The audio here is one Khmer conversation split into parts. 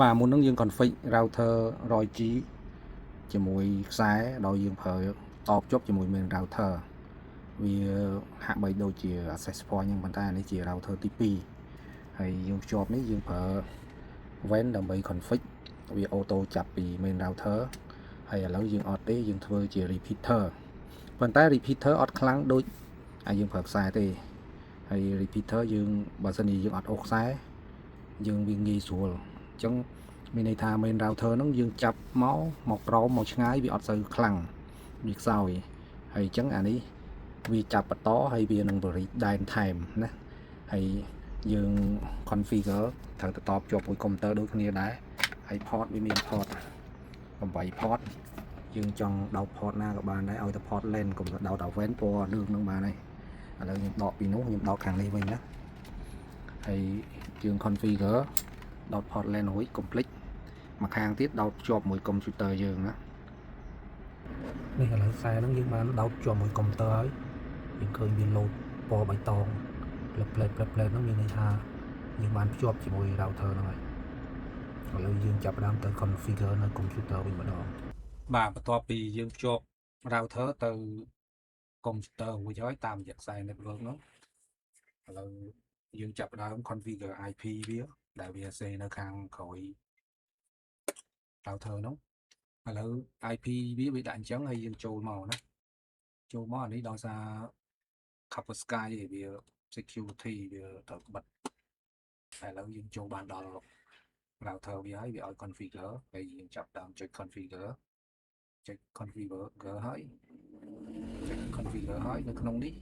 បាទមុននឹងយើង config router 100G ជាមួយខ្សែដោយយើងប្រើតបជាប់ជាមួយ main router វាហាក់បីដូចជា access point ហ្នឹងប៉ុន្តែអានេះជា router ទី2ហើយយើងភ្ជាប់នេះយើងប្រើ WAN ដើម្បី config វា auto ចាប់ពី main router ហើយឥឡូវយើងអត់ទេយើងធ្វើជា repeater ប៉ុន្តែ repeater អត់ខ្លាំងដូចយើងប្រើខ្សែទេហើយ repeater យើងបើសិនជាយើងអត់អូសខ្សែយើងវាងាយស្រួលអញ្ចឹងមានន័យថា main router ហ្នឹងយើងចាប់មកក្រោមមកឆ្ងាយវាអត់សូវខ្លាំងវាខ្សោយហើយអញ្ចឹងអានេះវាចាប់បន្តហើយវានឹងបរិយាដែនថែមណាហើយយើង configure ត្រូវទៅតបជាប់មួយកុំព្យូទ័រដូចគ្នាដែរហើយ port វាមាន port 8 port យើងចង់ដោត port ណាក៏បានដែរឲ្យតែ port LAN កុំទៅដោត WAN ពណ៌លឿងនឹងបានហើយឥឡូវខ្ញុំដកពីនោះខ្ញុំដោតខាងនេះវិញណាហើយយើង configure ដោត port LAN រួចកុំភ្លេចមកខាងទៀតដោតភ្ជាប់មួយកុំព្យូទ័រយើងណានេះឥឡូវខ្សែហ្នឹងយើងបានដោតភ្ជាប់មួយកុំព្យូទ័រហើយយើងឃើញវាលោតពណ៌បៃតងផ្លែតហ្នឹងមានន័យថាយើងបានភ្ជាប់ជាមួយ router ហ្នឹងហើយឥឡូវយើងចាប់ផ្ដើមទៅ configure នៅកុំព្យូទ័រវិញម្ដងបាទបន្ទាប់ពីយើងភ្ជាប់ router ទៅកុំព្យូទ័ររួចហើយតាមរយៈខ្សែ network ហ្នឹងឥឡូវយើងចាប់ផ្ដើម configure IP វាដែលវាសេនៅខាងក្រោយ router ហ្នឹងឥឡូវ IP វាដាក់អញ្ចឹងហើយយើងចូលមកណាចូលមកអានេះដោយសារ cover sky វា security វាត្រូវបិទតែឥឡូវយើងចូលបានដល់ router វាហើយវាឲ្យ configure ហើយយើងចាប់ដើមចុច configure ហើយនៅក្នុងនេះ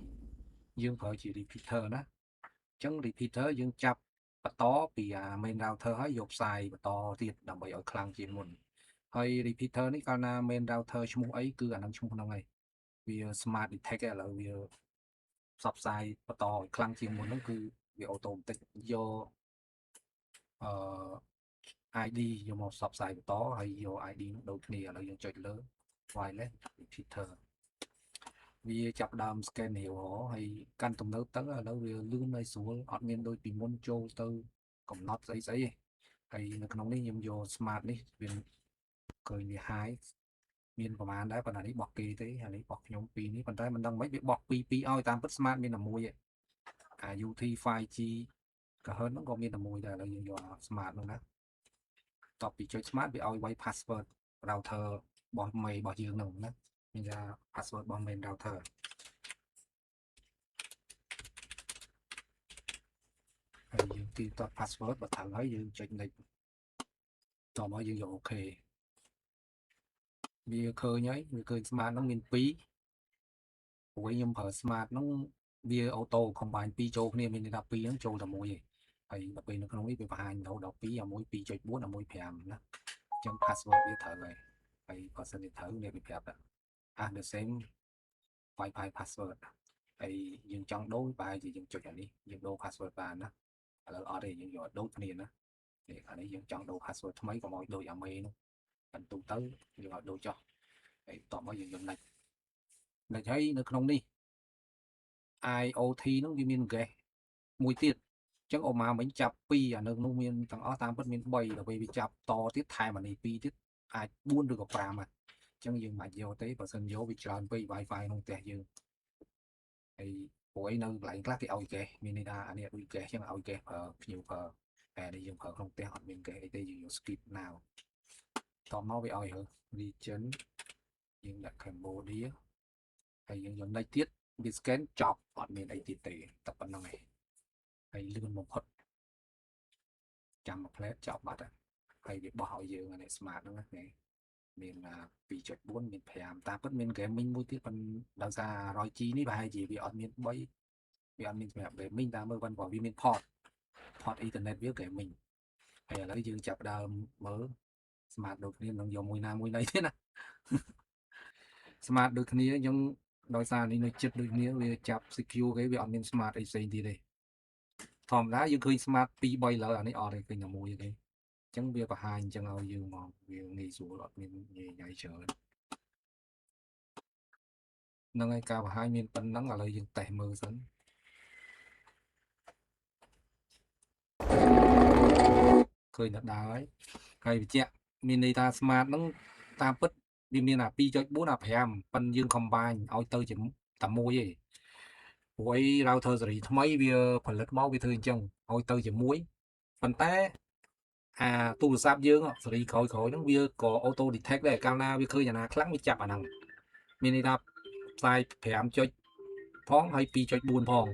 យើងប្រើជា repeater ណាអញ្ចឹង repeater យើងចាប់បន្តពី main router ហើយយកផ្សាយបន្តទៀតដើម្បីឲ្យខ្លាំងជាងមុនហើយ repeater នេះកាលណា main router ឈ្មោះអីគឺអានឹងឈ្មោះហ្នឹងហើយវា smart detect ឥឡូវវាផ្សព្វផ្សាយបន្តឲ្យខ្លាំងជាងមុនហ្នឹងគឺវា automatic យកID យកមកផ្សព្វផ្សាយបន្តហើយយក ID ដូចគ្នាឥឡូវយើងចុចលើ wireless repeater វាចាប់ដើម scan រាវហើយកាន់ទំនើបទៅឥឡូវវាលឿនហើយស្រួលអត់មានដូចពីមុនចូលទៅកំណត់ស្អីទេហើយនៅក្នុងនេះខ្ញុំយក smart នេះវាឃើញវា high មានប្រហែលដែរប៉ុន្តែនេះបោះគេទេអានេះបោះខ្ញុំពីរនេះប៉ុន្តែមិនដឹងមិនវាបោះពីរឲ្យតាមពិត smart មានតែមួយឯងអា UT 5G ក៏ហឺនហ្នឹងក៏មានតែមួយដែរឥឡូវយើងយក smart ហ្នឹងណាតបពីចុច smart វាឲ្យវាយ password router របស់ main របស់យើងហ្នឹងណាមានថា password របស់ main router ហើយយើងទីត password បើត្រូវហើយយើងចុច next តមកយើងយកអូខេវាឃើញហើយវាឃើញ smart ហ្នឹងមាន2ព្រោះខ្ញុំប្រើ smart ហ្នឹងវា auto combine 2ចូលគ្នាមានន័យថា2ហ្នឹងចូលតែមួយឯងហើយដល់ពេលនៅក្នុងនេះវាបង្ហាញដល់2អាមួយ 2.4 អាមួយ 5 ណាអញ្ចឹង password វាត្រូវហើយបើសិនជាត្រូវអ្នកវាប្រាប់ថាthe same Wi-Fi password ហើយយើងចង់ដូរបែរជាយើងចុចអានេះយើងដូរ password បានណាឥឡូវអត់ទេយើងយកដូរគ្នាណានេះអានេះយើងចង់ដូរ password ថ្មីកុំឲ្យដូចអាមេនោះបន្ទូទៅយើងឲ្យដូរចុះហើយតោះមកយើងយក next ហើយនៅក្នុងនេះ IoT នោះវាមាន guest មួយទៀតអញ្ចឹងអូម៉ាមិញចាប់2អានៅនោះមានទាំងអស់តាមពិតមាន3ដល់ពេលវាចាប់តទៀតថែមអានេះ2ទៀតអាច4ឬក៏5អញ្ចឹងយើងមិនយកទេបើសិនយកវាច្រើនពេក Wi-Fi ក្នុងផ្ទះយើងហើយព្រោះអីនៅកន្លែងខ្លះគេឲ្យ guest មានន័យថាអានេះដូច guest អញ្ចឹងឲ្យ guest ប្រើភ្ញៀវប្រើតែនេះយើងប្រើក្នុងផ្ទះអត់មាន guest អីទេយើងយក skip now តមកវាឲ្យ region យើងដាក់ Cambodia ហើយយើងយក next ទៀតវា scan ចប់អត់មានអីទៀតទេតែប៉ុណ្្នឹងឯងហើយលឿនបំផុតចាំមួយផ្លែតចប់បាត់ហើយវាបោះឲ្យយើងអានេះ smart ហ្នឹងណាមាន 2.4 មាន 5 តាមពិតមាន gaming មួយទៀតប៉ុន្តែដោយសារ 100G នេះប្រហែលជាវាអត់មាន3វាអត់មានសម្រាប់ gaming តាមមើលប៉ុន្តែវាមាន port internet វា gaming ហើយឥឡូវយើងចាប់ដើមមើល smart ដូចគ្នានឹងយកមួយណាមួយណីទេណា smart ដូចគ្នាខ្ញុំដោយសារនេះនៅចិត្តដូចគ្នាវាចាប់ secure គេវាអត់មាន smart អីផ្សេងទៀតទេធម្មតាយើងឃើញ smart 2 3លើអានេះអត់ទេឃើញតែមួយទេអញ្ចឹងវាបង្ហាញអញ្ចឹងឲ្យយើងមកវាងាយស្រួលអត់មានញ៉ៃច្រើនហ្នឹងហើយការបង្ហាញមានប៉ុណ្ណឹងឥឡូវយើងតេស្តមើលសិន ឃើញដល់ហើយហើយបញ្ជាក់មានន័យថា smart ហ្នឹងតាមពិតវាមានអា 2.4 អា 5 ប៉ុន្តែយើង combine ឲ្យទៅជាតែមួយឯងព្រោះអី router ស៊េរីថ្មីវាផលិតមកវាធ្វើអញ្ចឹងឲ្យទៅជាមួយប៉ុន្តែអាទូរស័ព្ទយើងស៊េរីក្រោយៗហ្នឹងវាក៏ auto detect ដែរកាលណាវាឃើញអាណាខ្លាំងវាចាប់អាហ្នឹងមានន័យថាផ្សាយ5ចុចផងហើយ 2.4 ផង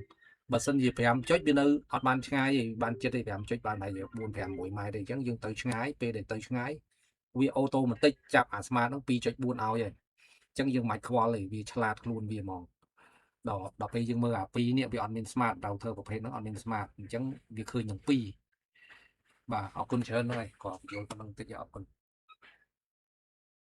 បើសិនជា5ចុចវានៅអត់បានឆ្ងាយទេបានចិត្តទេ5ចុចបានតែ4 5 1ម៉ែត្រទេអញ្ចឹងយើងទៅឆ្ងាយពេលដែលទៅឆ្ងាយវាអូតូម៉ាទិកចាប់អា smart ហ្នឹង 2.4 ឲ្យហើយអញ្ចឹងយើងមិនខ្វល់ទេវាឆ្លាតខ្លួនវាហ្មងដល់ពេលយើងមើលអា2នេះវាអត់មាន smart router ប្រភេទហ្នឹងអត់មាន smart អញ្ចឹងវាឃើញទាំងពីរបាទអរគុណច្រើនហើយគាត់យល់ប៉ុណ្្នឹងតិចអរគុណ